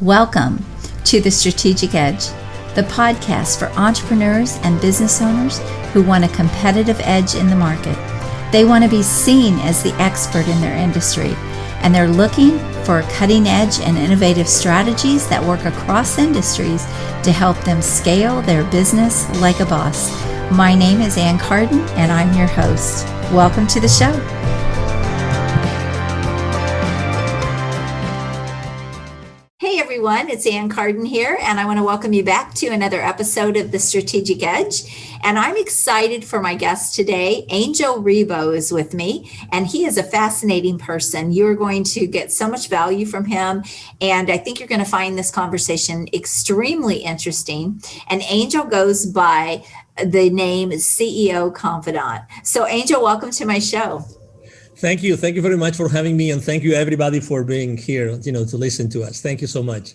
Welcome to The Strategic Edge, the podcast for entrepreneurs and business owners who want a competitive edge in the market. They want to be seen as the expert in their industry, and they're looking for cutting edge and innovative strategies that work across industries to help them scale their business like a boss. My name is Carden, and I'm your host. Welcome to the show. Hey everyone, it's Carden here, and I want to welcome you back to another episode of The Strategic Edge. And I'm excited for my guest today. Angel Ribo is with me, and he is a fascinating person. You're going to get so much value from him, and I think you're going to find this conversation extremely interesting. And Angel goes by the name CEO Confidante. So Angel, welcome to my show. Thank you. Thank you very much for having me. And thank you everybody for being here, to listen to us. Thank you so much.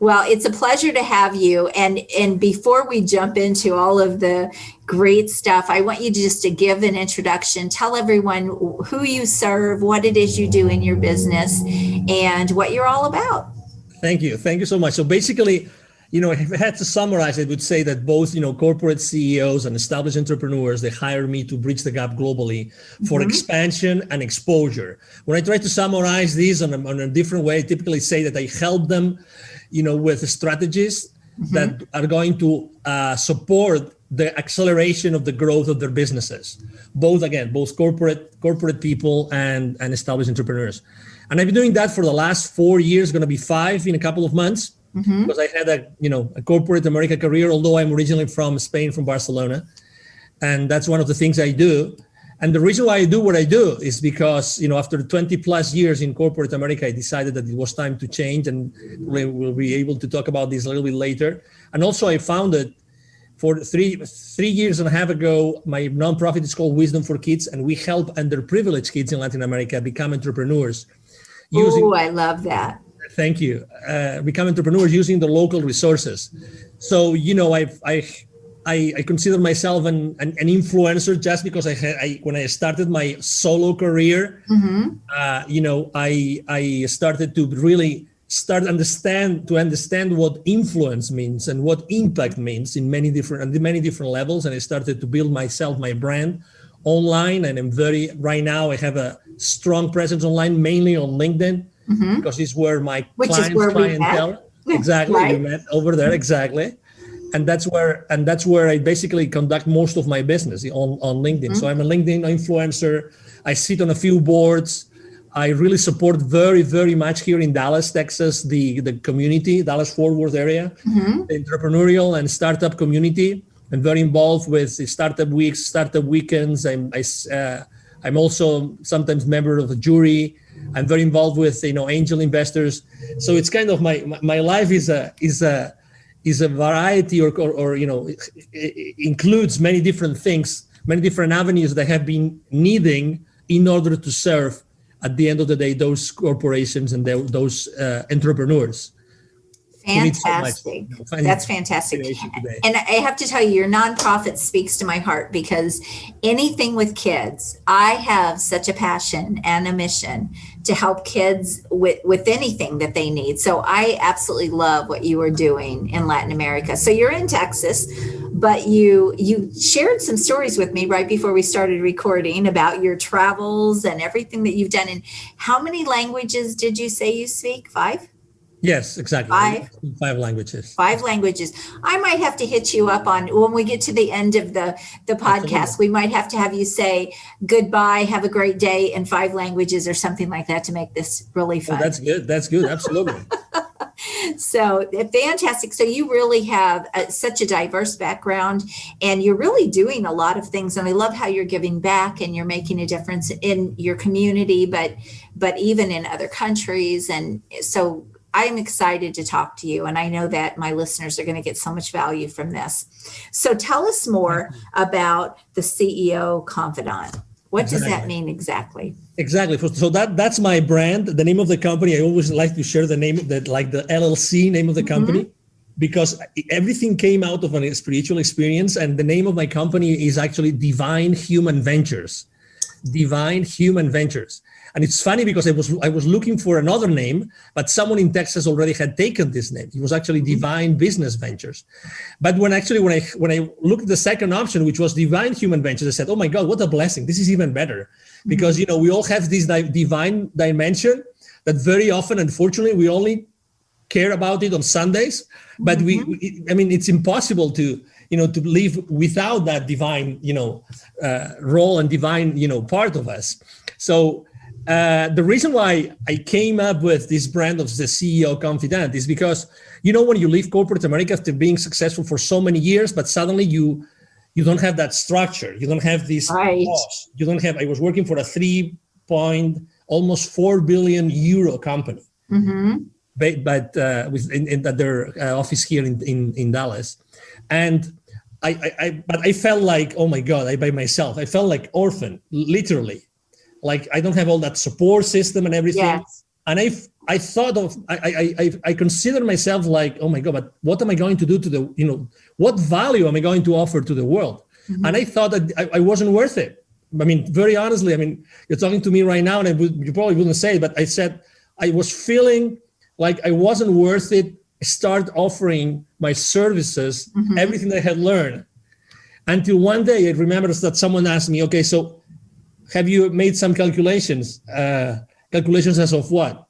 Well, it's a pleasure to have you. And before we jump into all of the great stuff, I want you to give an introduction. Tell everyone who you serve, what it is you do in your business, and what you're all about. Thank you. Thank you so much. So basically, if I had to summarize, I would say that both, corporate CEOs and established entrepreneurs, they hire me to bridge the gap globally for expansion and exposure. When I try to summarize these on a different way, I typically say that I help them, with strategies that are going to support the acceleration of the growth of their businesses, both corporate people and established entrepreneurs. And I've been doing that for the last 4 years, going to be 5 in a couple of months. Because I had a corporate America career, although I'm originally from Spain, from Barcelona. And that's one of the things I do. And the reason why I do what I do is because, after 20 plus years in corporate America, I decided that it was time to change, and we'll be able to talk about this a little bit later. And also I founded for three years and a half ago, my nonprofit is called Wisdom for Kids, and we help underprivileged kids in Latin America become entrepreneurs. Oh, I love that. Thank you. Become entrepreneurs using the local resources. So, I consider myself an influencer just because when I started my solo career, I started to really understand what influence means and what impact means in many different levels. And I started to build my brand online. And right now I have a strong presence online, mainly on LinkedIn. Because it's where my clientele, exactly, right? We met over there, exactly, and that's where I basically conduct most of my business on LinkedIn. So I'm a LinkedIn influencer. I sit on a few boards. I really support very, very much here in Dallas, Texas, the community, Dallas-Fort Worth area, the entrepreneurial and startup community. I'm very involved with the startup weeks, startup weekends. I'm also sometimes member of the jury. I'm very involved with angel investors. So it's kind of my life is a variety or it includes many different things, many different avenues that I have been needing in order to serve at the end of the day those corporations and those entrepreneurs. Fantastic. That's fantastic. And I have to tell you, your nonprofit speaks to my heart, because anything with kids, I have such a passion and a mission to help kids with anything that they need. So I absolutely love what you are doing in Latin America. So you're in Texas, but you shared some stories with me right before we started recording about your travels and everything that you've done. And how many languages did you say you speak? 5? Yes, exactly. 5 languages. 5 languages. I might have to hit you up on when we get to the end of the podcast. Absolutely. We might have to have you say goodbye, have a great day in 5 languages or something like that to make this really fun. Oh, that's good. Absolutely. So fantastic. So you really have such a diverse background, and you're really doing a lot of things. And I love how you're giving back and you're making a difference in your community, but even in other countries. And so I'm excited to talk to you, and I know that my listeners are going to get so much value from this. So tell us more about the CEO Confidante. What does that mean exactly? Exactly. So that's my brand, the name of the company. I always like to share the name, the LLC name of the company, because everything came out of a spiritual experience, and the name of my company is actually Divine Human Ventures. Divine Human Ventures. And it's funny because I was looking for another name, but someone in Texas already had taken this name. It was actually Divine Business Ventures. But when I looked at the second option, which was Divine Human Ventures, I said, oh my God, what a blessing. This is even better. Because, we all have this divine dimension that very often, unfortunately, we only care about it on Sundays. But it's impossible to live without that divine, role and divine, part of us. So the reason why I came up with this brand of the CEO Confidant is because, when you leave corporate America after being successful for so many years, but suddenly you don't have that structure. You don't have this boss. You don't have, I was working for a almost 4 billion euro company, but in their office here in Dallas. And I felt like, oh my God, I by myself. I felt like orphan, literally. Like I don't have all that support system and everything. Yes. And I thought of, I consider myself like, oh my God, but what am I going to do to the, what value am I going to offer to the world? And I thought that I wasn't worth it. I mean, very honestly, you're talking to me right now and you probably wouldn't say it, but I said, I was feeling like I wasn't worth it. Start offering my services, everything I had learned, until one day I remember that someone asked me, okay, so have you made some calculations? Calculations as of what?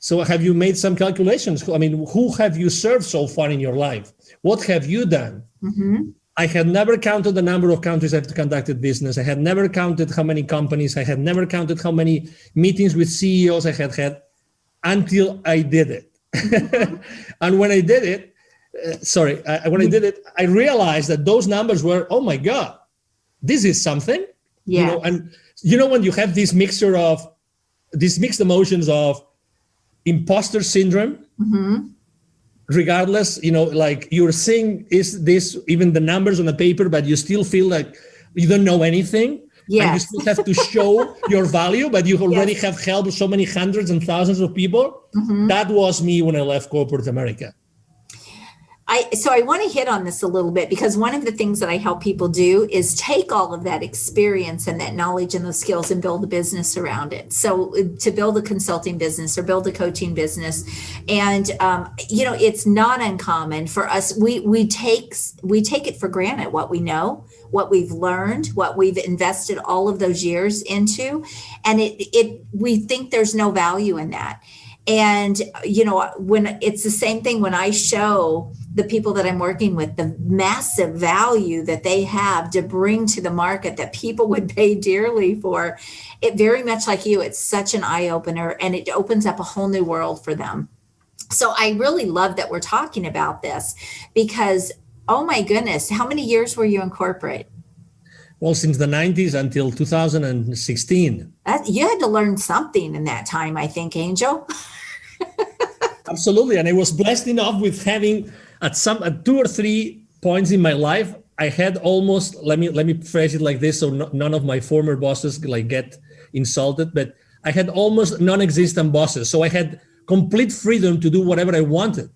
So have you made some calculations? Who have you served so far in your life? What have you done? I had never counted the number of countries I've conducted business. I had never counted how many companies. I had never counted how many meetings with CEOs I had had until I did it. And when I did it, I realized that those numbers were, oh my God, this is something. Yeah. And when you have this mixed emotions of imposter syndrome, regardless, like you're seeing is this even the numbers on the paper, but you still feel like you don't know anything. Yes. And you still have to show your value, but you already have helped so many hundreds and thousands of people. That was me when I left corporate America. So I want to hit on this a little bit, because one of the things that I help people do is take all of that experience and that knowledge and those skills and build a business around it. So to build a consulting business or build a coaching business. And, it's not uncommon for us. We take it for granted, what we know, what we've learned, what we've invested all of those years into. And we think there's no value in that. And, when it's the same thing when I show the people that I'm working with the massive value that they have to bring to the market that people would pay dearly for, it very much like you, it's such an eye opener and it opens up a whole new world for them. So I really love that we're talking about this because, oh my goodness, how many years were you in corporate? Well, since the 90s until 2016. You had to learn something in that time, I think, Angel. Absolutely. And I was blessed enough with having at 2 or 3 points in my life, I had almost, let me phrase it like this so none of my former bosses get insulted, but I had almost non-existent bosses. So I had complete freedom to do whatever I wanted.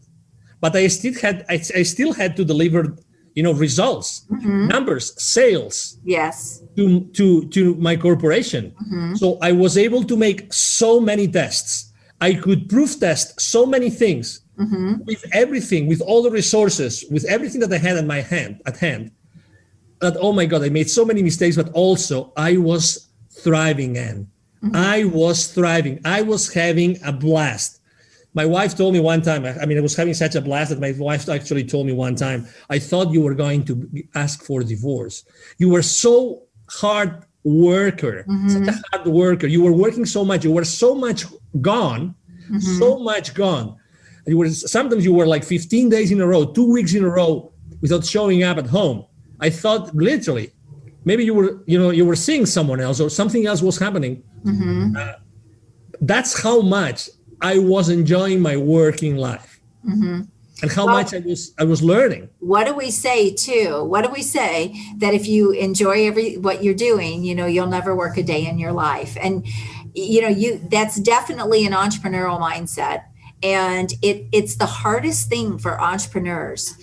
But I still had to deliver, results, numbers, sales. Yes. To my corporation. So I was able to make so many tests. I could proof test so many things with everything, with all the resources, with everything that I had at hand. That, oh my God, I made so many mistakes, but also I was thriving, Anne. I was thriving. I was having a blast. My wife told me one time, I was having such a blast that my wife actually told me one time, I thought you were going to ask for divorce. You were so hard worker, such a hard worker. You were working so much. You were so much gone, so much gone. Sometimes you were like 15 days in a row, 2 weeks in a row without showing up at home. I thought literally, maybe you were seeing someone else or something else was happening. That's how much I was enjoying my working life and how much I was learning. What do we say too? What do we say that if you enjoy what you're doing, you'll never work a day in your life? And, that's definitely an entrepreneurial mindset. And it's the hardest thing for entrepreneurs,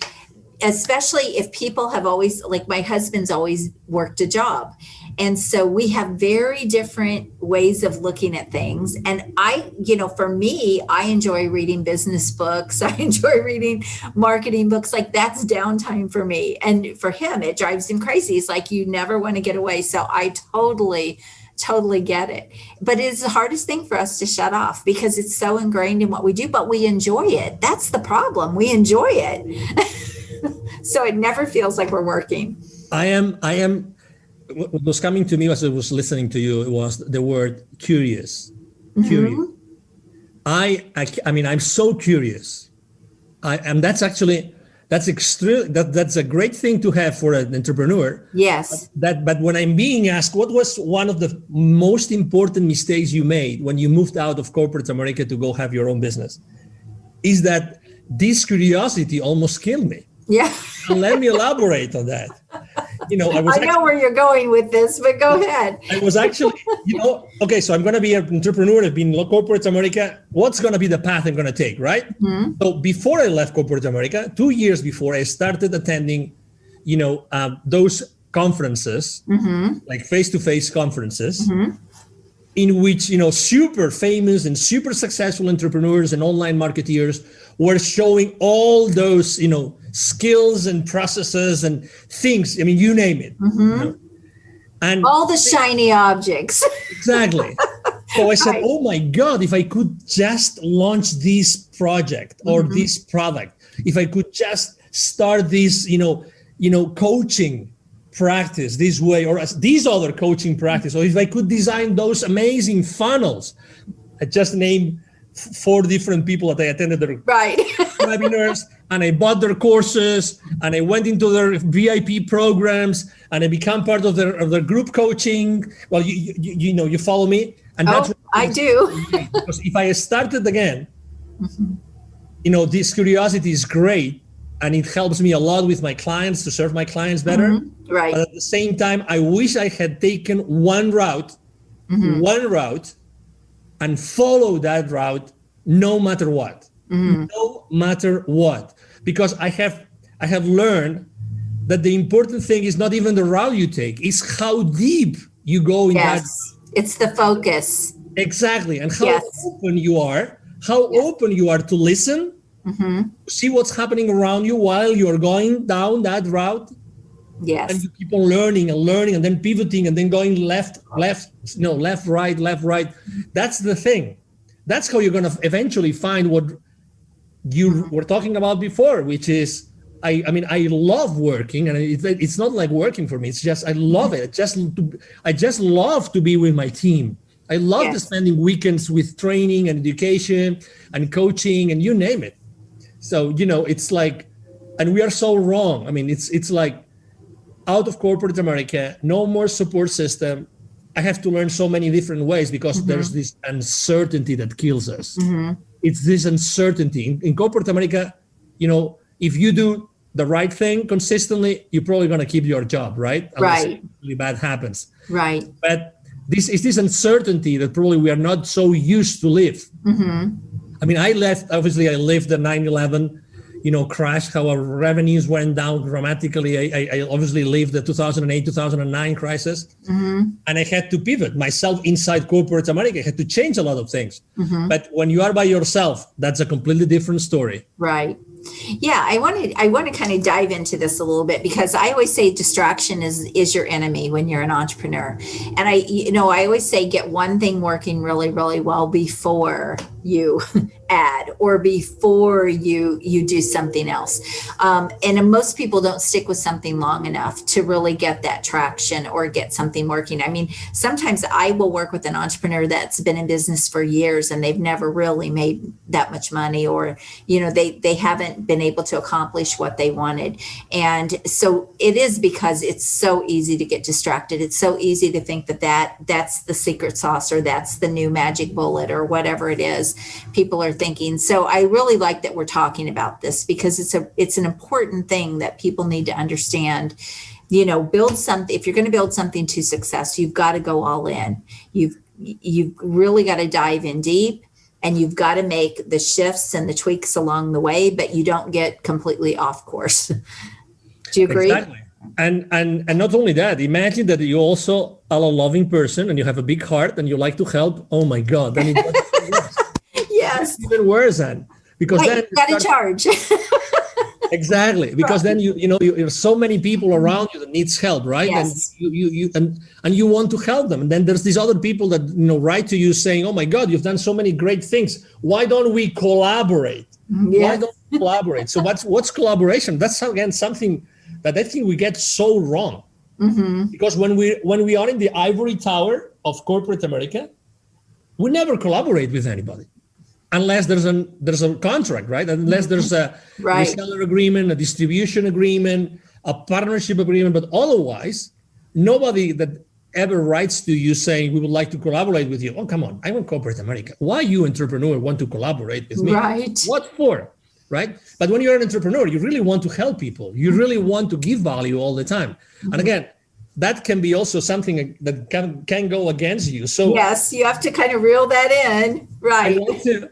especially if people have always, like my husband's always worked a job. And so we have very different ways of looking at things. And for me, I enjoy reading business books. I enjoy reading marketing books. Like, that's downtime for me. And for him, it drives him crazy. It's like, you never want to get away. So I totally get it. But it is the hardest thing for us to shut off because it's so ingrained in what we do, but we enjoy it. That's the problem. We enjoy it. So it never feels like we're working. I am, what was coming to me as I was listening to you, it was the word curious. Mm-hmm. Curious. I mean, I'm so curious. That's a great thing to have for an entrepreneur. Yes. But when I'm being asked, what was one of the most important mistakes you made when you moved out of corporate America to go have your own business? Is that this curiosity almost killed me. Yeah. And let me elaborate on that. I know where you're going with this, but go ahead. I was actually, okay, so I'm going to be an entrepreneur. I've been in corporate America. What's going to be the path I'm going to take, right? Mm-hmm. So before I left corporate America, 2 years before, I started attending, those conferences, mm-hmm. like face-to-face conferences, mm-hmm. in which, super famous and super successful entrepreneurs and online marketeers were showing all those, skills and processes and things. I mean, you name it. Mm-hmm. And all the shiny objects. Exactly. So I said, oh my God, if I could just launch this project or mm-hmm. this product, if I could just start this, coaching practice this way, or these other coaching practice, or if I could design those amazing funnels. I just named 4 different people that I attended their webinars, and I bought their courses, and I went into their VIP programs, and I become part of their group coaching. Well, you follow me, and that's I do. Because if I started again, mm-hmm. This curiosity is great, and it helps me a lot with my clients to serve my clients better. Mm-hmm. Right. But at the same time, I wish I had taken one route, and follow that route no matter what. Mm-hmm. No matter what. Because I have learned that the important thing is not even the route you take, it's how deep you go in that. It's the focus. Exactly. And how open you are, open you are to listen, mm-hmm. see what's happening around you while you're going down that route. Yes. And you keep on learning, and then pivoting, and then going left, right. That's the thing. That's how you're going to eventually find what you were talking about before, which is, I love working, and it's not like working for me. It's just, I love it. I just love to be with my team. I love spending weekends with training and education and coaching and you name it. So, it's like, and we are so wrong. I mean, it's like, out of corporate America, no more support system. I have to learn so many different ways because mm-hmm. there's this uncertainty that kills us. Mm-hmm. It's this uncertainty. In corporate America, if you do the right thing consistently, you're probably going to keep your job, right? Unless something really bad happens. Right. But this uncertainty that probably we are not so used to live. Mm-hmm. I mean, I lived the 9/11 crash, how our revenues went down dramatically. I obviously lived the 2008, 2009 crisis. Mm-hmm. And I had to pivot myself inside corporate America. I had to change a lot of things. Mm-hmm. But when you are by yourself, that's a completely different story. Right. Yeah, I want to kind of dive into this a little bit because I always say distraction is your enemy when you're an entrepreneur. And I always say get one thing working really, really well before you add or before you do something else. And most people don't stick with something long enough to really get that traction or get something working. I mean, sometimes I will work with an entrepreneur that's been in business for years and they've never really made that much money, or, they haven't been able to accomplish what they wanted. And so it is because it's so easy to get distracted. It's so easy to think that's the secret sauce, or that's the new magic bullet, or whatever it is people are thinking. So I really like that we're talking about this because it's an important thing that people need to understand. Build something. If you're going to build something to success, you've got to go all in. You've really got to dive in deep. And you've got to make the shifts and the tweaks along the way, but you don't get completely off course. Do you agree? And not only that, imagine that you also are a loving person and you have a big heart and you like to help. Oh my God, then it's Yes. even worse then. Because then you got to charge. Exactly, because then there's so many people around you that needs help, right? Yes. And you want to help them, and then there's these other people that write to you saying, "Oh my God, you've done so many great things. Why don't we collaborate? Yes. Why don't we collaborate?" So what's collaboration? That's again something that I think we get so wrong, because when we are in the ivory tower of corporate America, we never collaborate with anybody. Unless there's a contract, right? Unless there's a reseller agreement, a distribution agreement, a partnership agreement, but otherwise, nobody that ever writes to you saying we would like to collaborate with you. Oh, come on, I'm in corporate America. Why you entrepreneur want to collaborate with me? Right. What for? Right? But when you're an entrepreneur, you really want to help people. You really want to give value all the time. And again, that can be also something that can go against you. So yes, you have to kind of reel that in, right? I want to,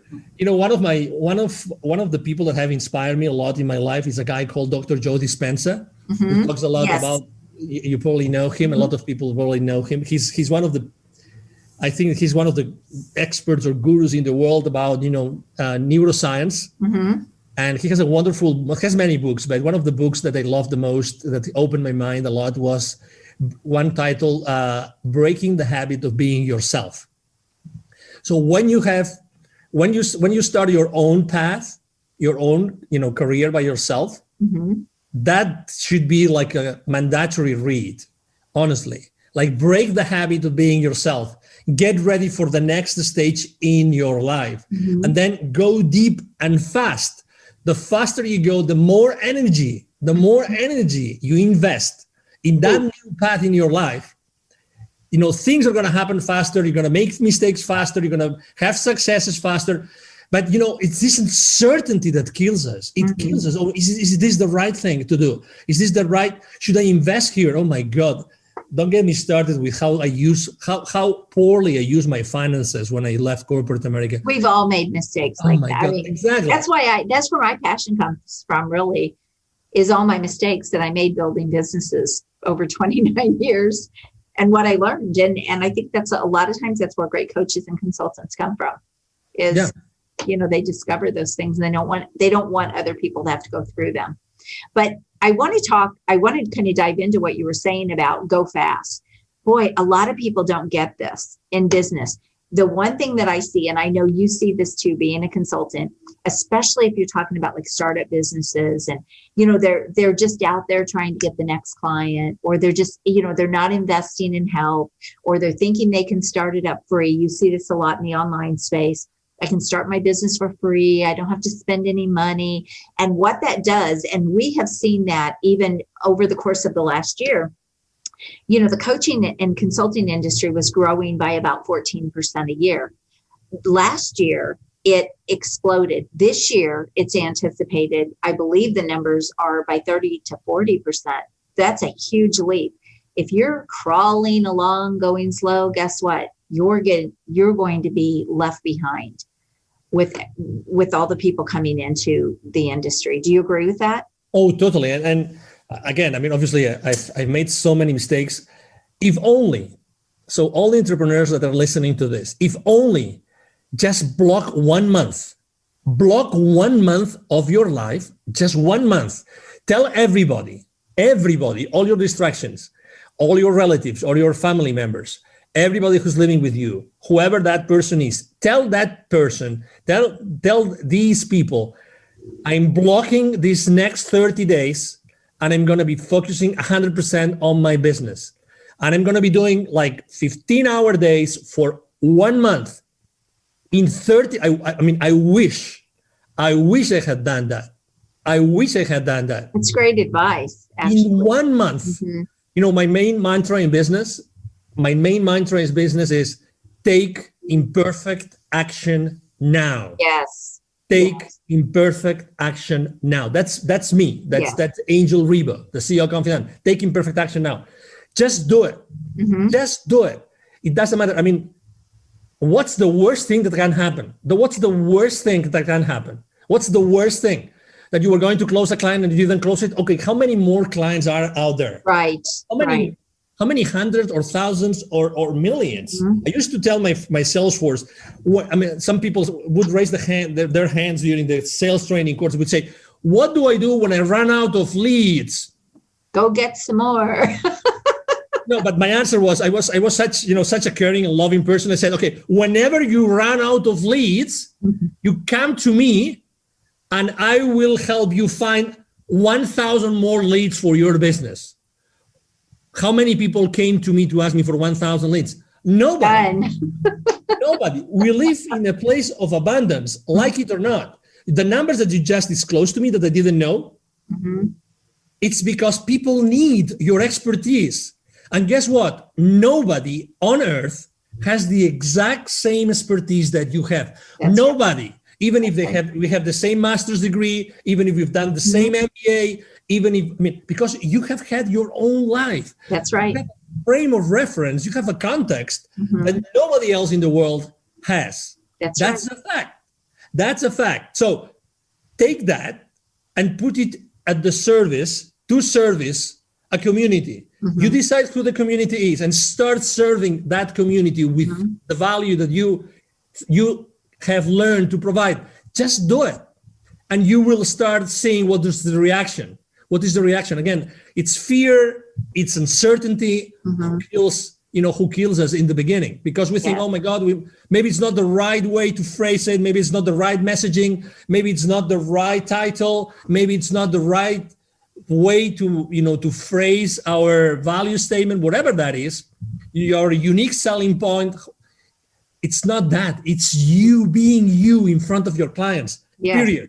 one of the people that have inspired me a lot in my life is a guy called Dr. Joe Dispenza, who talks a lot about. You probably know him. A lot of people probably know him. He's one of the, I think he's one of the experts or gurus in the world about neuroscience. And he has has many books, but one of the books that I love the most, that opened my mind a lot, was one title, Breaking the Habit of Being Yourself. So when you start your own path, your own, career by yourself, that should be like a mandatory read, honestly. Like, break the habit of being yourself. Get ready for the next stage in your life. And then go deep and fast. The faster you go, the more energy you invest in that new path in your life. Things are going to happen faster. You're going to make mistakes faster. You're going to have successes faster. But, it's this uncertainty that kills us. It kills us. Oh, is this the right thing to do? Is this should I invest here? Oh my God. Don't get me started with how poorly I use my finances when I left corporate America. We've all made mistakes like that. God, exactly. That's where my passion comes from, really, is all my mistakes that I made building businesses over 29 years and what I learned. And I think that's a lot of times that's where great coaches and consultants come from, is, they discover those things and they don't want other people to have to go through them. But I want to kind of dive into what you were saying about go fast. Boy, a lot of people don't get this in business. The one thing that I see, and I know you see this too, being a consultant, especially if you're talking about like startup businesses and, they're just out there trying to get the next client, or they're just, they're not investing in help, or they're thinking they can start it up free. You see this a lot in the online space. I can start my business for free. I don't have to spend any money. And what that does, and we have seen that even over the course of the last year, the coaching and consulting industry was growing by about 14% a year. Last year, it exploded. This year, it's anticipated, I believe the numbers are by 30 to 40%. That's a huge leap. If you're crawling along, going slow, guess what? You're going to be left behind with all the people coming into the industry. Do you agree with that? Oh, totally. And again, obviously I've made so many mistakes. If only, so all the entrepreneurs that are listening to this, if only just block 1 month of your life, just 1 month. Tell everybody, all your distractions, all your relatives or your family members, everybody who's living with you, whoever that person is, tell that person, tell these people, I'm blocking these next 30 days and I'm going to be focusing 100% on my business. And I'm going to be doing like 15-hour days for 1 month. In 30, I wish I had done that. That's great advice, actually. In 1 month, my main mantra in business is take imperfect action now. Yes. Take imperfect action now. That's me. That's Angel Ribo, the CEO of Confidante. Take imperfect action now. Just do it. Just do it. It doesn't matter. What's the worst thing that can happen? What's the worst thing that can happen? What's the worst thing? that you were going to close a client and you didn't close it. Okay, how many more clients are out there? Right. How many hundreds or thousands or millions? I used to tell my sales force, some people would raise their hands during the sales training course, would say, what do I do when I run out of leads? Go get some more. No, but my answer was, I was such a caring and loving person. I said, okay, whenever you run out of leads, you come to me and I will help you find 1,000 more leads for your business. How many people came to me to ask me for 1,000 leads? Nobody. Nobody. We live in a place of abundance, like it or not. The numbers that you just disclosed to me that I didn't know, it's because people need your expertise. And guess what? Nobody on earth has the exact same expertise that you have. That's nobody. Right. Even if we have the same master's degree, even if we've done the same MBA, because you have had your own life. That's right. You have a frame of reference. You have a context that nobody else in the world has. That's right. A fact. That's a fact. So take that and put it at the service a community. You decide who the community is and start serving that community with the value that you have learned to provide. Just do it. And you will start seeing what is the reaction. What is the reaction? Again, it's fear, it's uncertainty, who kills us in the beginning. Because we think, oh my God, maybe it's not the right way to phrase it. Maybe it's not the right messaging. Maybe it's not the right title. Maybe it's not the right way to phrase our value statement, whatever that is, your unique selling point. It's not that. It's you being you in front of your clients. Period.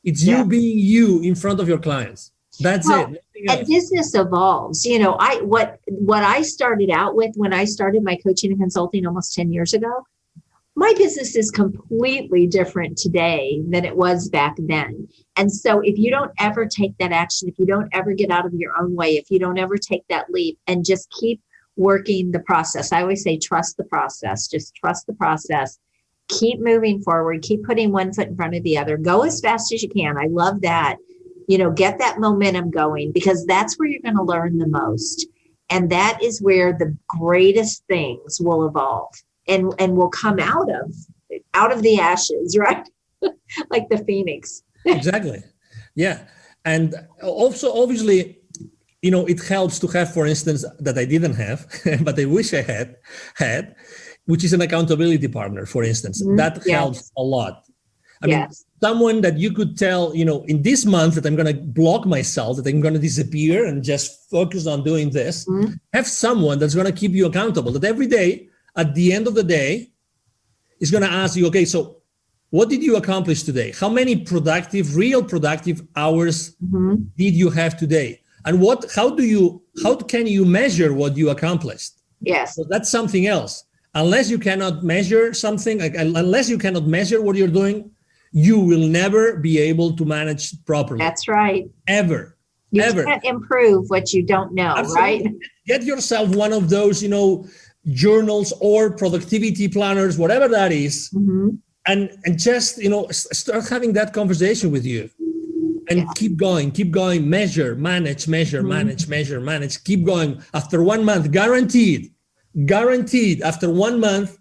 It's you being you in front of your clients. That's it. And business evolves. What I started out with when I started my coaching and consulting almost 10 years ago, my business is completely different today than it was back then. And so if you don't ever take that action, if you don't ever get out of your own way, if you don't ever take that leap and just keep working the process, I always say, trust the process, just trust the process, keep moving forward, keep putting one foot in front of the other, go as fast as you can. I love that. Get that momentum going, because that's where you're going to learn the most. And that is where the greatest things will evolve and will come out of the ashes, right? Like the phoenix. Exactly. Yeah. And also, obviously, it helps to have, for instance, that I didn't have, but I wish I had, which is an accountability partner, for instance. That helps a lot. I mean, someone that you could tell, in this month that I'm going to block myself, that I'm going to disappear and just focus on doing this. Have someone that's going to keep you accountable, that every day, at the end of the day, is going to ask you, okay, so what did you accomplish today? How many real productive hours did you have today? And how can you measure what you accomplished? Yes. So that's something else. Unless you cannot measure something, unless you cannot measure what you're doing, you will never be able to manage properly. That's right. Ever. You can't improve what you don't know, Absolutely. Right? Get yourself one of those, journals or productivity planners, whatever that is, and just, start having that conversation with you. And keep going, measure, manage, keep going. After 1 month, guaranteed, after 1 month,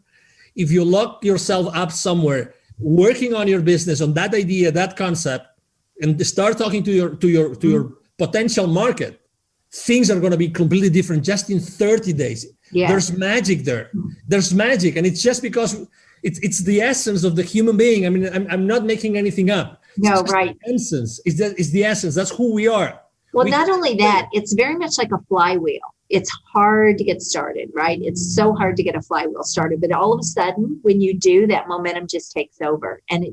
if you lock yourself up somewhere, working on your business, on that idea, that concept, and start talking to your potential market, things are going to be completely different just in 30 days. Yeah. There's magic there. There's magic. And it's just because it's the essence of the human being. I mean, I'm not making anything up. No, right. Essence. It's the essence. That's who we are. Well, not only that, it's very much like a flywheel. It's hard to get started, right? It's so hard to get a flywheel started. But all of a sudden, when you do, that momentum just takes over and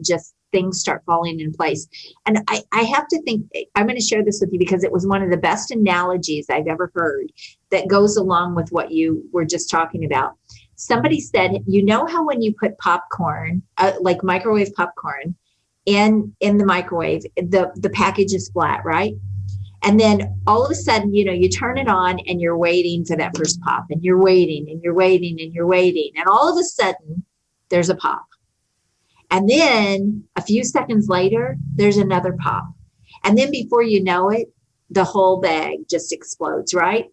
things start falling in place. And I have to think, I'm going to share this with you because it was one of the best analogies I've ever heard that goes along with what you were just talking about. Somebody said, how when you put popcorn, like microwave popcorn, in the microwave, the package is flat, right? And then all of a sudden, you turn it on and you're waiting for that first pop, and you're waiting and you're waiting and you're waiting. And all of a sudden there's a pop. And then a few seconds later, there's another pop. And then before you know it, the whole bag just explodes, right?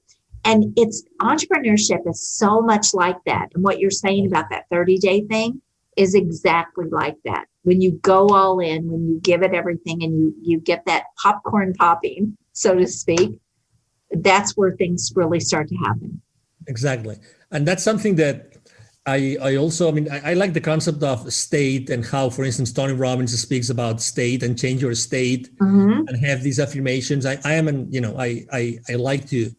And it's entrepreneurship is so much like that. And what you're saying about that 30-day thing is exactly like that. When you go all in, when you give it everything and you get that popcorn popping, so to speak, that's where things really start to happen. Exactly. And that's something that I also, I mean, I like the concept of state and how, for instance, Tony Robbins speaks about state and change your state and have these affirmations. I like to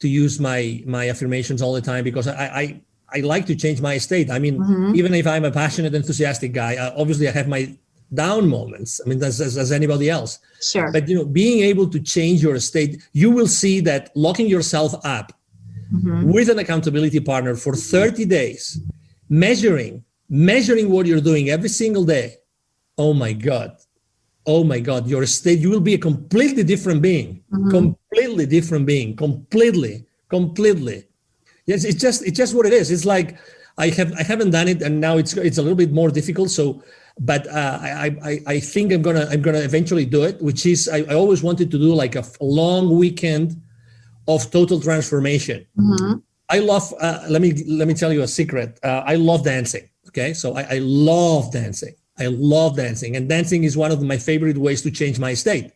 use my affirmations all the time because I like to change my state. I mean, even if I'm a passionate, enthusiastic guy, obviously I have my down moments. I mean, as anybody else. Sure. But, being able to change your state, you will see that locking yourself up with an accountability partner for 30 days, measuring what you're doing every single day. Oh my God, your state, you will be a completely different being, completely different being, completely. Yes, it's just what it is. It's like, I haven't done it, and now it's a little bit more difficult. So, but I think I'm gonna eventually do it, which is, I always wanted to do like a long weekend of total transformation. I love, let me tell you a secret. I love dancing. Okay. So I love dancing. And dancing is one of my favorite ways to change my state.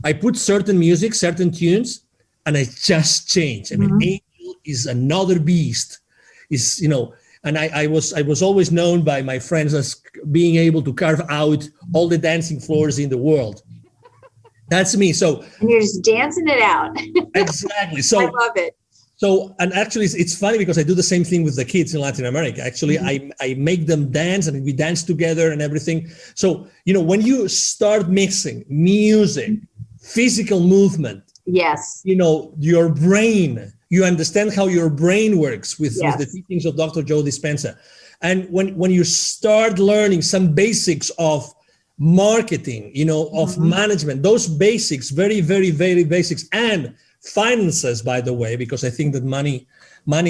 I put certain music, certain tunes, and I just change. I mean, Angel is another beast. And I was always known by my friends as being able to carve out all the dancing floors in the world. That's me. So and you're just dancing it out. Exactly. So I love it. So, and actually it's funny because I do the same thing with the kids in Latin America. Actually, I make them dance and we dance together and everything. So, when you start mixing music, physical movement, yes, your brain, you understand how your brain works with the teachings of Dr. Joe Dispenza. And when you start learning some basics of marketing, of management, those basics, very, very, very basics, and finances, by the way, because I think that money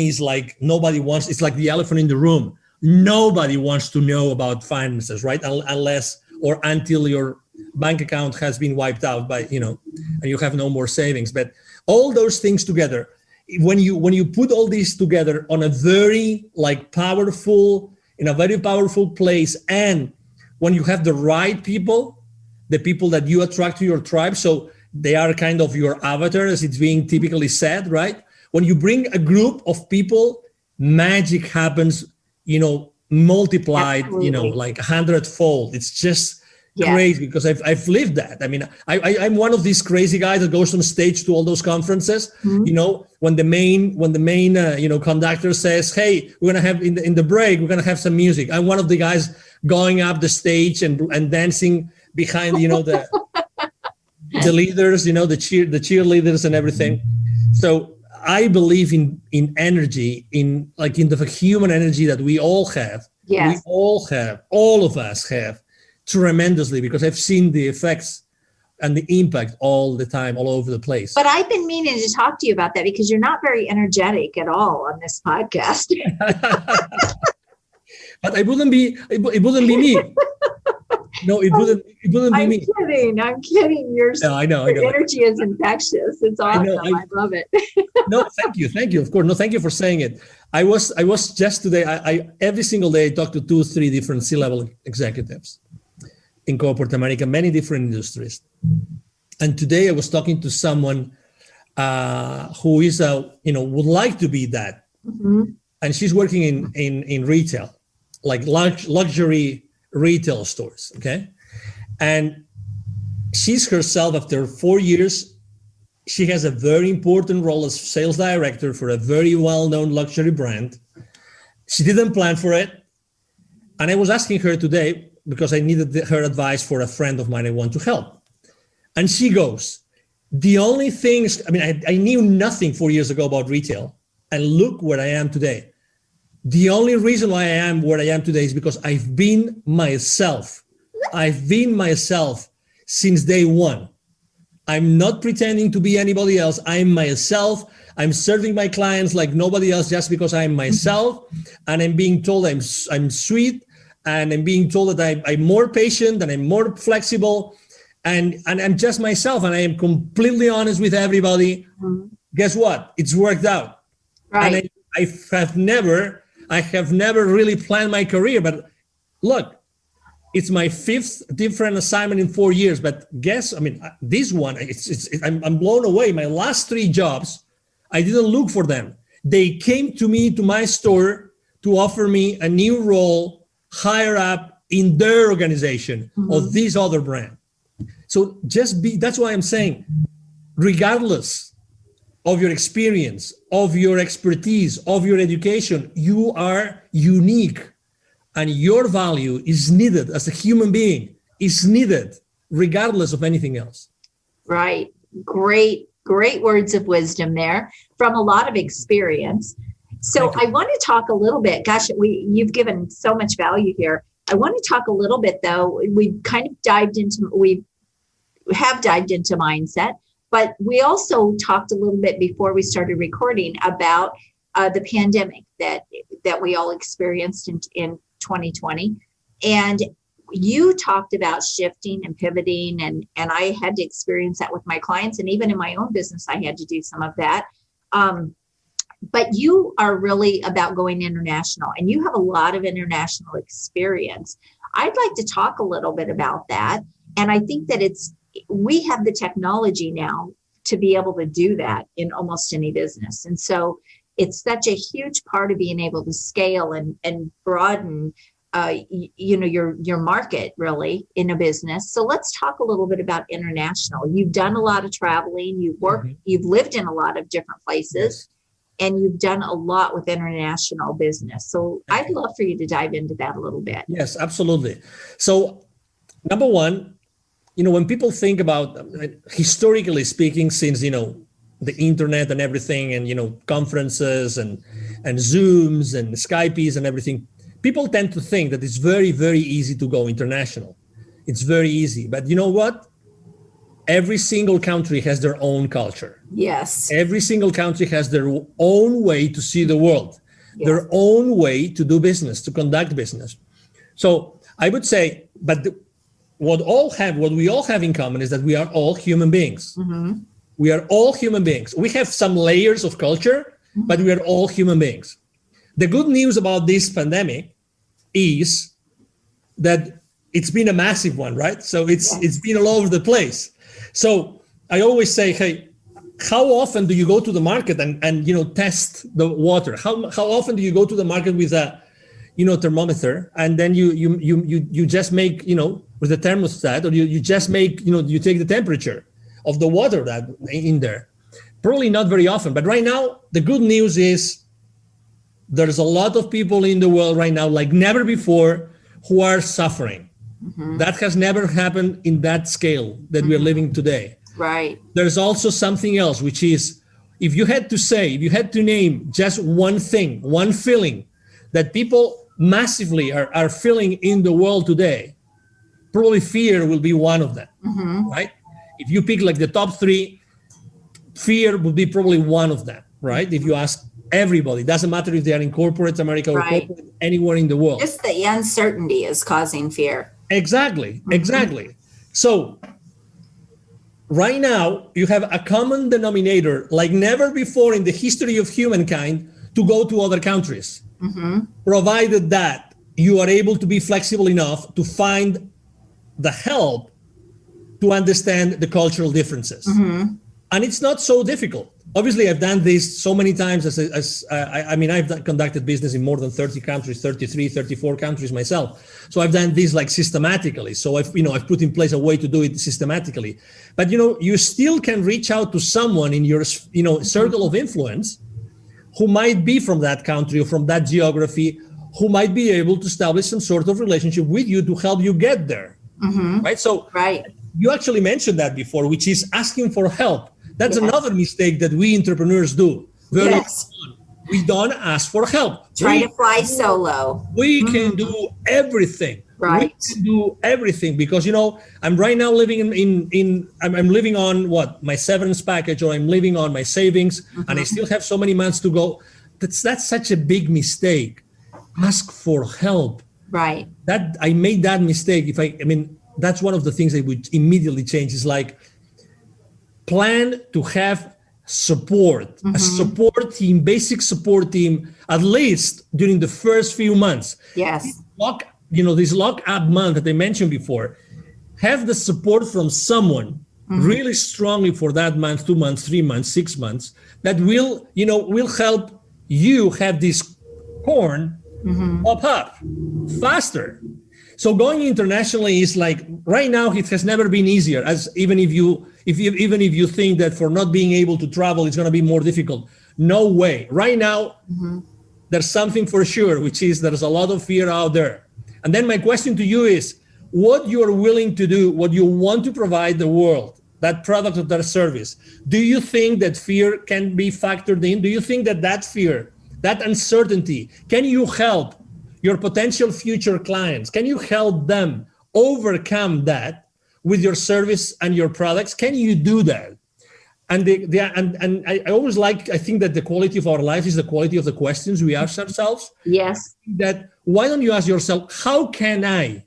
is like it's like the elephant in the room. Nobody wants to know about finances, right? Unless or until your bank account has been wiped out by, and you have no more savings. But all those things together, when you put all these together on a very powerful place, and when you have the right people, the people that you attract to your tribe, so they are kind of your avatar, as it's being typically said, right? When you bring a group of people, magic happens, multiplied, Absolutely. like 100-fold. It's just crazy because I've lived that. I mean, I'm one of these crazy guys that goes on stage to all those conferences. When the main conductor says, "Hey, we're gonna have in the break, we're gonna have some music." I'm one of the guys going up the stage and dancing behind, the leaders, the cheerleaders and everything. So I believe in energy, in the human energy that we all have. Yes. All of us have tremendously, because I've seen the effects and the impact all the time, all over the place. But I've been meaning to talk to you about that because you're not very energetic at all on this podcast. But it wouldn't be me. No, it wouldn't be me. I'm kidding. Your energy is infectious. It's awesome. I love it. No, thank you. Of course. No, thank you for saying it. I was just today, I every single day I talk to 2-3 different C-level executives in corporate America, many different industries. And today I was talking to someone who is would like to be that. And she's working in retail, like luxury retail stores, okay? And she's herself, after 4 years, she has a very important role as sales director for a very well-known luxury brand. She didn't plan for it. And I was asking her today, because I needed her advice for a friend of mine I want to help. And she goes, the only things, I knew nothing 4 years ago about retail, and look where I am today. The only reason why I am where I am today is because I've been myself. I've been myself since day one. I'm not pretending to be anybody else. I'm myself. I'm serving my clients like nobody else just because I'm myself. And I'm being told I'm sweet. And I'm being told that I'm more patient and I'm more flexible. and I'm just myself, and I am completely honest with everybody. Guess what? It's worked out. Right. And I have never really planned my career, but look, it's my 5th different assignment in 4 years. But guess, I mean, this one, I'm blown away. My last 3 jobs, I didn't look for them. They came to me, to my store, to offer me a new role higher up in their organization of this other brand. So that's why I'm saying, regardless of your experience, of your expertise, of your education, you are unique, and your value is needed as a human being, is needed regardless of anything else. Right. Great words of wisdom there from a lot of experience. So I want to talk a little bit, gosh, you've given so much value here. I want to talk a little bit though. We have dived into mindset, but we also talked a little bit before we started recording about the pandemic that we all experienced in 2020. And you talked about shifting and pivoting, and I had to experience that with my clients, and even in my own business, I had to do some of that. But you are really about going international, and you have a lot of international experience. I'd like to talk a little bit about that. And I think that we have the technology now to be able to do that in almost any business. And so it's such a huge part of being able to scale and broaden your market really in a business. So let's talk a little bit about international. You've done a lot of traveling, you've lived in a lot of different places, and you've done a lot with international business. So I'd love for you to dive into that a little bit. Yes, absolutely. So number one, when people think about, historically speaking, since, the internet and everything, and, conferences and Zooms and Skypes and everything, people tend to think that it's very, very easy to go international. It's very easy. But you know what? Every single country has their own culture. Yes. Every single country has their own way to see the world, their own way to do business, to conduct business. So I would say, but what we all have in common is that we are all human beings. We are all human beings. We have some layers of culture, but we are all human beings. The good news about this pandemic is that it's been a massive one, right? So it's been all over the place. So I always say, hey, how often do you go to the market and test the water? How often do you go to the market with a thermometer, and then you just make with a thermostat, or you just make you take the temperature of the water that in there? Probably not very often. But right now, the good news is there's a lot of people in the world right now, like never before, who are suffering. That has never happened in that scale that we're living today. Right. There's also something else, which is, if you had to name just one thing, one feeling that people massively are feeling in the world today, probably fear will be one of them, right? If you pick like the top 3, fear would be probably one of them, right? If you ask everybody, doesn't matter if they are in corporate America or corporate anywhere in the world. Just the uncertainty is causing fear. Exactly. So right now, you have a common denominator like never before in the history of humankind to go to other countries, provided that you are able to be flexible enough to find the help to understand the cultural differences. And it's not so difficult. Obviously, I've done this so many times I've conducted business in more than 30 countries, 33, 34 countries myself. So I've done this like systematically. So I've put in place a way to do it systematically. But, you still can reach out to someone in your, circle of influence who might be from that country or from that geography, who might be able to establish some sort of relationship with you to help you get there. Right? So you actually mentioned that before, which is asking for help. That's another mistake that we entrepreneurs do. Very often. We don't ask for help. Try to fly solo. We can do everything. Right. We can do everything because, I'm right now living I'm living on my severance package, or I'm living on my savings, and I still have so many months to go. That's such a big mistake. Ask for help. Right. That I made that mistake. that's one of the things that would immediately change. Is like, plan to have support, a support team, basic support team, at least during the first few months. Yes. This lock-up month that I mentioned before, have the support from someone really strongly for that month, 2 months, 3 months, 6 months, that will help you have this corn pop up faster. So going internationally is like, right now it has never been easier, as even if you think that for not being able to travel it's going to be more difficult. No way. Right now there's something for sure, which is there's a lot of fear out there. And then my question to you is, what you are willing to do, what you want to provide the world, that product or that service, do you think that fear can be factored in? Do you think that fear, that uncertainty, can you help your potential future clients? Can you help them overcome that with your service and your products? Can you do that? And I think that the quality of our life is the quality of the questions we ask ourselves. Yes. That why don't you ask yourself, how can I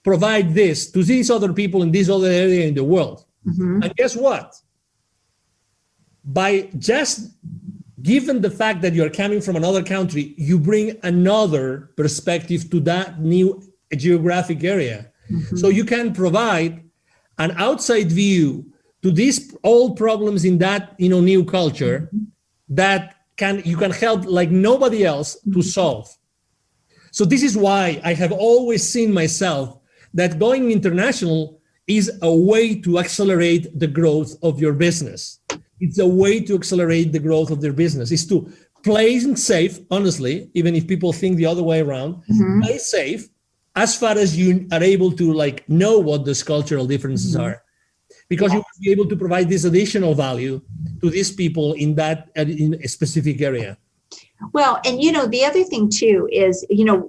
provide this to these other people in this other area in the world? And guess what? By just given the fact that you're coming from another country, you bring another perspective to that new geographic area. So you can provide an outside view to these old problems in that new culture that you can help like nobody else to solve. So this is why I have always seen myself that going international is a way to accelerate the growth of your business. It's a way to accelerate the growth of their business. It's to play it safe, honestly, even if people think the other way around, play safe as far as you are able to like know what those cultural differences are. Because you will be able to provide this additional value to these people in a specific area. Well, and the other thing too is,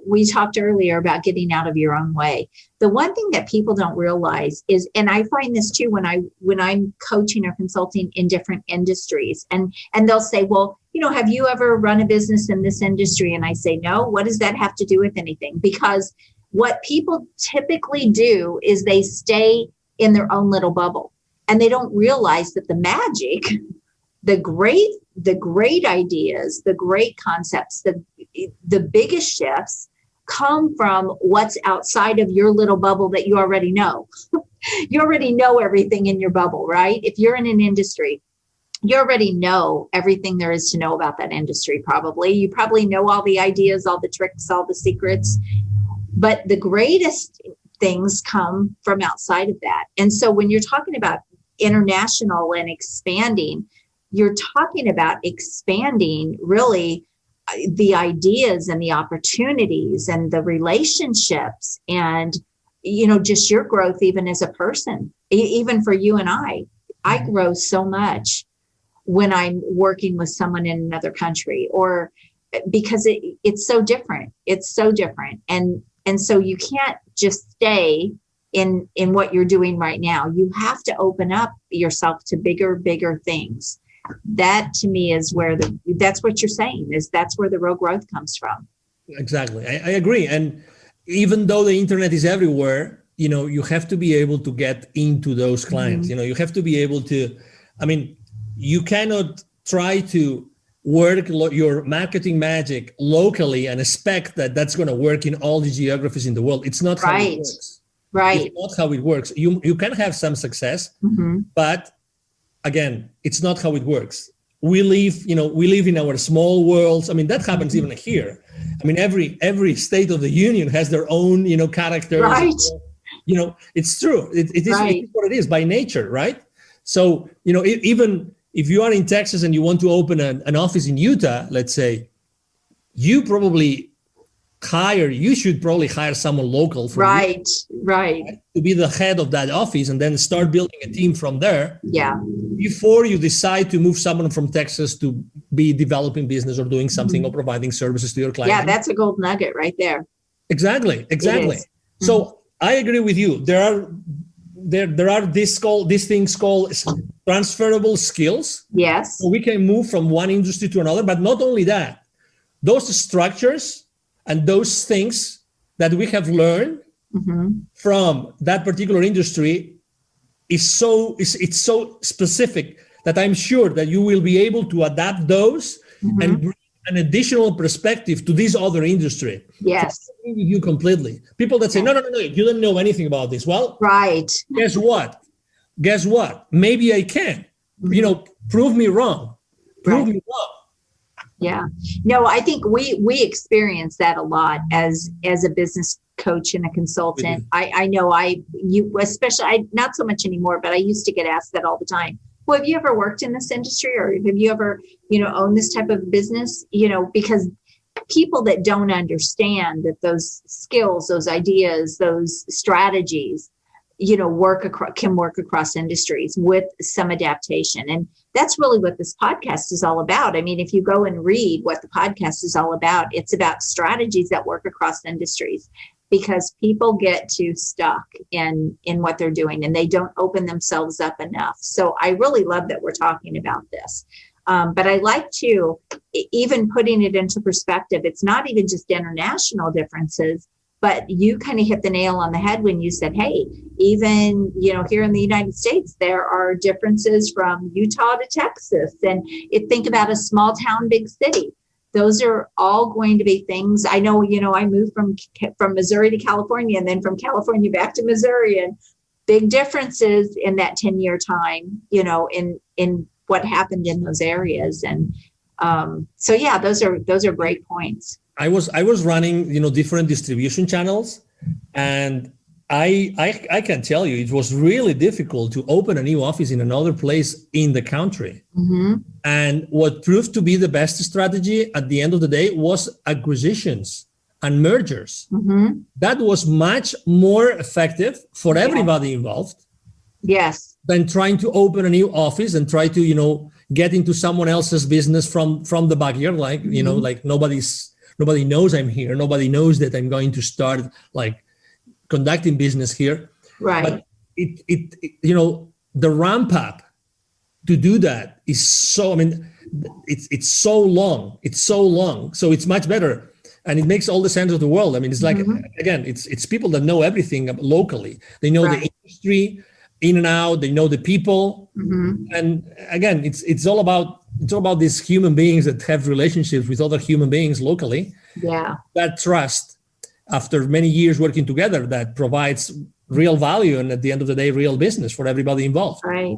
we talked earlier about getting out of your own way. The one thing that people don't realize is, and I find this too when I'm coaching or consulting in different industries, and they'll say, well, have you ever run a business in this industry? And I say, no. What does that have to do with anything? Because what people typically do is they stay in their own little bubble, and they don't realize that the magic, the great ideas, the great concepts, the biggest shifts come from what's outside of your little bubble that you already know. You already know everything in your bubble, right? If you're in an industry, you already know everything there is to know about that industry, probably. You probably know all the ideas, all the tricks, all the secrets. But the greatest things come from outside of that. And so when you're talking about international and expanding, you're talking about expanding really the ideas and the opportunities and the relationships and, just your growth even as a person. Even for you and I grow so much when I'm working with someone in another country, or because it's so different. It's so different. And so you can't just stay in what you're doing right now. You have to open up yourself to bigger things. That to me is that's what you're saying, is that's where the real growth comes from. Exactly. I agree. And even though the internet is everywhere, you have to be able to get into those clients. You have to be able to, you cannot try to work your marketing magic locally and expect that that's going to work in all the geographies in the world. It's not how it works. Right. It's not how it works. You can have some success, but again, it's not how it works. We live in our small worlds. That happens even here. Every state of the union has their own, characters. Right. It's true. It is what it is by nature, right? So, even if you are in Texas and you want to open an office in Utah, let's say, you should probably hire someone local from right to be the head of that office, and then start building a team from there. Yeah. Before you decide to move someone from Texas to be developing business or doing something or providing services to your clients. Yeah, that's a gold nugget right there. Exactly. So I agree with you. There are these things called transferable skills. Yes. So we can move from one industry to another, but not only that, those structures and those things that we have learned from that particular industry is so specific that I'm sure that you will be able to adapt those and bring an additional perspective to this other industry. Yes. So I agree with you completely. People that say, no, you don't know anything about this. Well, right. Guess what? Maybe I can. Prove me wrong. Prove me wrong. Yeah. No, I think we experience that a lot as a business coach and a consultant. I know especially not so much anymore, but I used to get asked that all the time. Well, have you ever worked in this industry, or have you ever, owned this type of business? Because people that don't understand that those skills, those ideas, those strategies, can work across industries with some adaptation. And that's really what this podcast is all about. I mean, if you go and read what the podcast is all about, it's about strategies that work across industries, because people get too stuck in what they're doing and they don't open themselves up enough. So I really love that we're talking about this. But I like to, even putting it into perspective, it's not even just international differences, but you kind of hit the nail on the head when you said, hey, even, here in the United States, there are differences from Utah to Texas. And think about a small town, big city. Those are all going to be things. I know, I moved from Missouri to California, and then from California back to Missouri, and big differences in that 10-year time, in what happened in those areas. And so, yeah, those are great points. I was running, different distribution channels, and I can tell you it was really difficult to open a new office in another place in the country. And what proved to be the best strategy at the end of the day was acquisitions and mergers. That was much more effective for everybody involved. Yes. Than trying to open a new office and try to, get into someone else's business from the backyard, like, like nobody knows I'm here. Nobody knows that I'm going to start conducting business here. Right. But it the ramp up to do that is so, it's so long. It's so long. So it's much better. And it makes all the sense of the world. It's like, again, it's people that know everything locally. They know the industry in and out. They know the people. And again, it's all about these human beings that have relationships with other human beings locally. Yeah. That trust, after many years working together, that provides real value, and at the end of the day, real business for everybody involved. Right.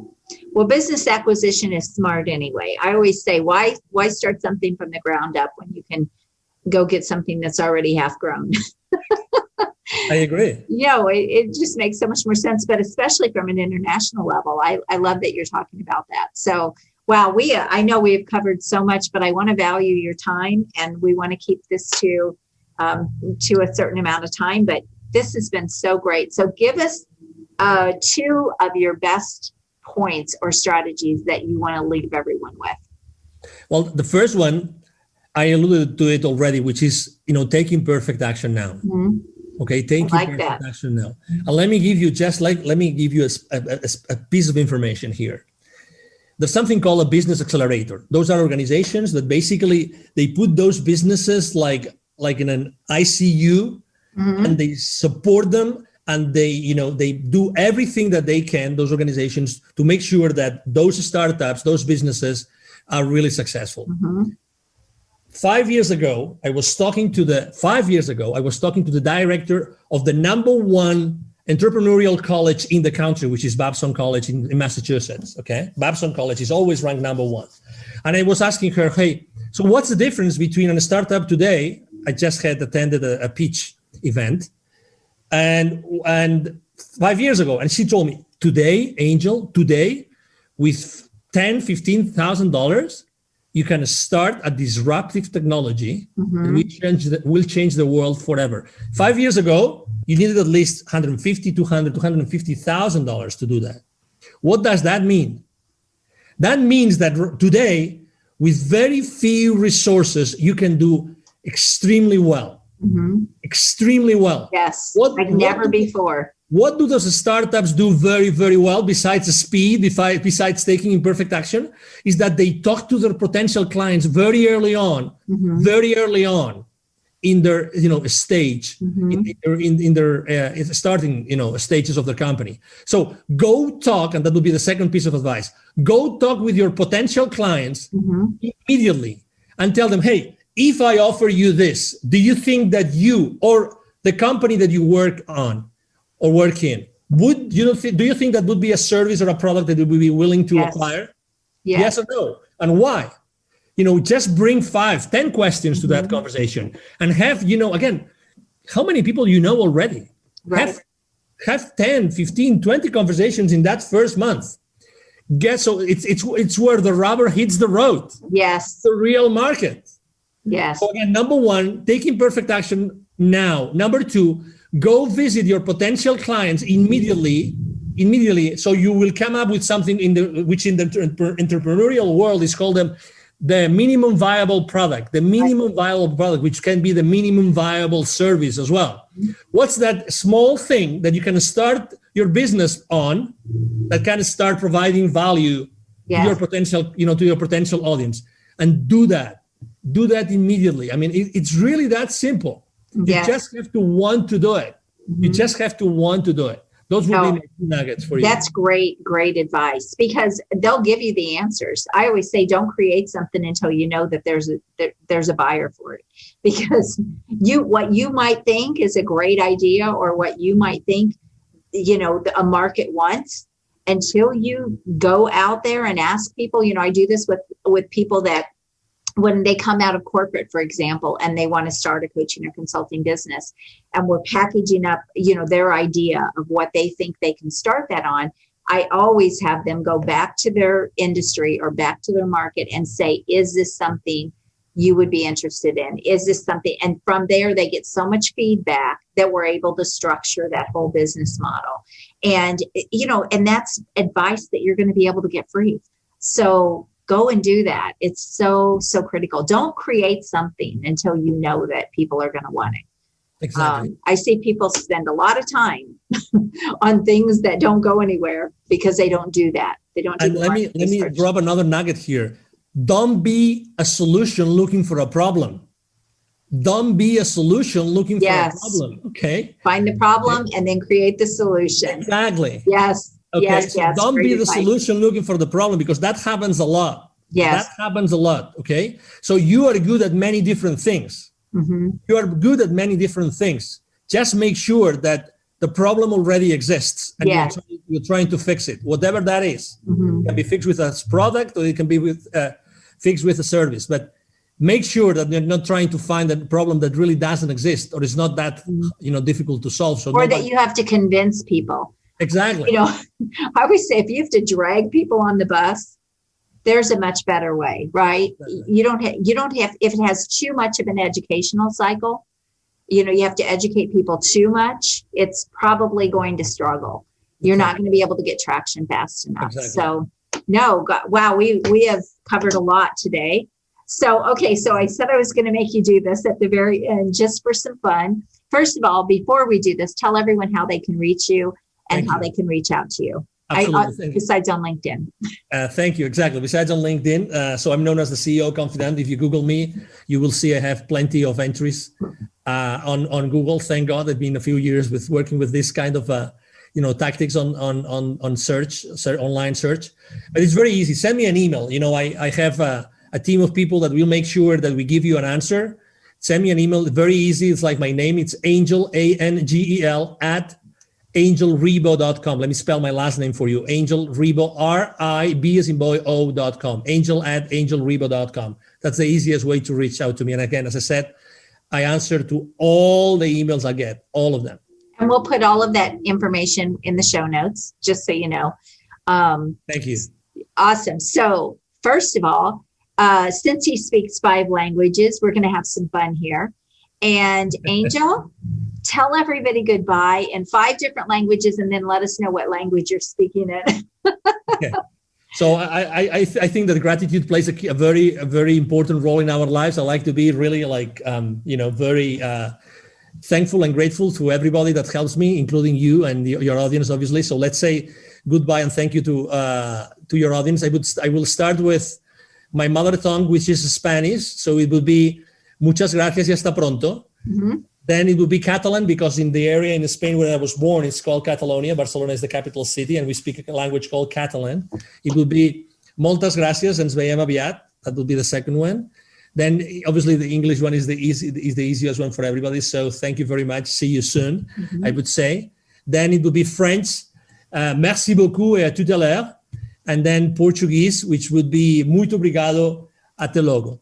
Well, business acquisition is smart anyway. I always say, why start something from the ground up when you can go get something that's already half grown? I agree. It just makes so much more sense, but especially from an international level. I love that you're talking about that. So, wow, I know we have covered so much, but I want to value your time, and we want to keep this to a certain amount of time. But this has been so great. So give us 2 of your best points or strategies that you want to leave everyone with. Well, the first one, I alluded to it already, which is, taking perfect action now. Okay, taking perfect action now. And let me give you a piece of information here. There's something called a business accelerator. Those are organizations that basically they put those businesses like in an ICU, and they support them, and they do everything that they can, those organizations, to make sure that those startups, those businesses are really successful. 5 years ago, I was talking to the director of the #1 entrepreneurial college in the country, which is Babson College in Massachusetts. Okay, Babson College is always ranked #1, and I was asking her, hey, so what's the difference between a startup today? I just had attended a pitch event, and 5 years ago, and she told me, today, Angel, with $10,000-$15,000. You can start a disruptive technology that will change the world forever. 5 years ago, you needed at least $150,000, $200,000, $250,000 to do that. What does that mean? That means that today, with very few resources, you can do extremely well. Extremely well. Yes, like never before. What do those startups do very, very well, besides the speed, besides taking imperfect action, is that they talk to their potential clients very early on, in their stage, in their starting stages of their company. So go talk, and that would be the second piece of advice. Go talk with your potential clients immediately and tell them, hey, if I offer you this, do you think that you or the company that you work on or work in, do you think that would be a service or a product that you would be willing to acquire? Yes or no? And why? Just bring 5, 10 questions to that conversation and have, again, how many people already? Right. Have 10, 15, 20 conversations in that first month. So it's where the rubber hits the road. Yes. The real market. Yes. So again, number 1, taking perfect action now. Number 2, go visit your potential clients immediately. So you will come up with something which in the entrepreneurial world is called the minimum viable product, which can be the minimum viable service as well. What's that small thing that you can start your business on that can start providing value to your potential audience? And do that immediately. I mean, it's really that simple. You just have to want to do it. You just have to want to do it. Those would be my 2 nuggets for you. That's great advice, because they'll give you the answers. I always say, don't create something until you know that there's a buyer for it, because what you might think is a great idea, or what you might think, a market wants, until you go out there and ask people. I do this with people that, when they come out of corporate, for example, and they want to start a coaching or consulting business, and we're packaging up, their idea of what they think they can start that on, I always have them go back to their industry or back to their market and say, is this something you would be interested in? Is this something? And from there, they get so much feedback that we're able to structure that whole business model. And, and that's advice that you're going to be able to get free. So go and do that. It's so critical. Don't create something until you know that people are going to want it. Exactly. I see people spend a lot of time on things that don't go anywhere because they don't do that. They don't. And let me drop another nugget here. Don't be a solution looking for a problem. Don't be a solution looking for a problem. Okay. Find the problem and then create the solution. Exactly. Yes. Okay, yes, so don't be the solution looking for the problem, because that happens a lot. Yes. That happens a lot, okay? So you are good at many different things. You are good at many different things. Just make sure that the problem already exists and you're trying to fix it. Whatever that is. It can be fixed with a product, or it can be fixed with a service. But make sure that you're not trying to find a problem that really doesn't exist, or is not that difficult to solve. So that you have to convince people. Exactly. I always say, if you have to drag people on the bus, there's a much better way, right? You don't have, if it has too much of an educational cycle, you have to educate people too much, it's probably going to struggle. You're not going to be able to get traction fast enough. Exactly. So wow, we have covered a lot today. So I said I was going to make you do this at the very end, just for some fun. First of all, before we do this, tell everyone how they can reach you and how they can reach out to you. Besides on LinkedIn. Thank you. Exactly. Besides on LinkedIn. So I'm known as the CEO Confidant. If you Google me, you will see I have plenty of entries on Google. Thank God. It's been a few years with working with this kind of tactics on search, online search. But it's very easy. Send me an email. I have a team of people that will make sure that we give you an answer. Send me an email. Very easy. It's like my name. It's Angel, ANGEL, at angelribo.com. Let me spell my last name for you. Angel Ribo, RIB as in boy, O.com. Angel at angelribo.com. That's the easiest way to reach out to me. And again, as I said, I answer to all the emails I get, all of them. And we'll put all of that information in the show notes, just so you know. Thank you. Awesome. So first of all, since he speaks 5 languages, we're going to have some fun here. And Angel, tell everybody goodbye in 5 different languages, and then let us know what language you're speaking in. Okay. So I think that gratitude plays a very important role in our lives. I like to be really very thankful and grateful to everybody that helps me, including you and your audience, obviously. So let's say goodbye and thank you to your audience. I will start with my mother tongue, which is Spanish. So it will be muchas gracias y hasta pronto. Then it would be Catalan, because in the area in Spain where I was born, it's called Catalonia. Barcelona is the capital city, and we speak a language called Catalan. It would be moltes gràcies, ens veiem aviat. That would be the second one. Then obviously the English one is the easiest one for everybody. So thank you very much. See you soon, I would say. Then it would be French. Merci beaucoup et à tout à l'heure. And then Portuguese, which would be muito obrigado, até logo.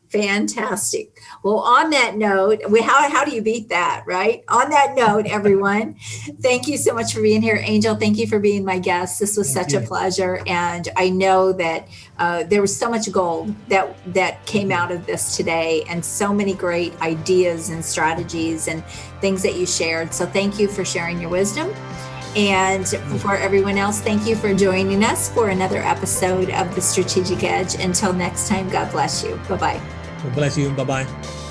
Fantastic. Well, on that note, how do you beat that, right? On that note, everyone, thank you so much for being here. Angel, thank you for being my guest. This was such a pleasure. And I know that there was so much gold that came out of this today, and so many great ideas and strategies and things that you shared. So thank you for sharing your wisdom. And for everyone else, thank you for joining us for another episode of The Strategic Edge. Until next time, God bless you. Bye-bye. God bless you. Bye-bye.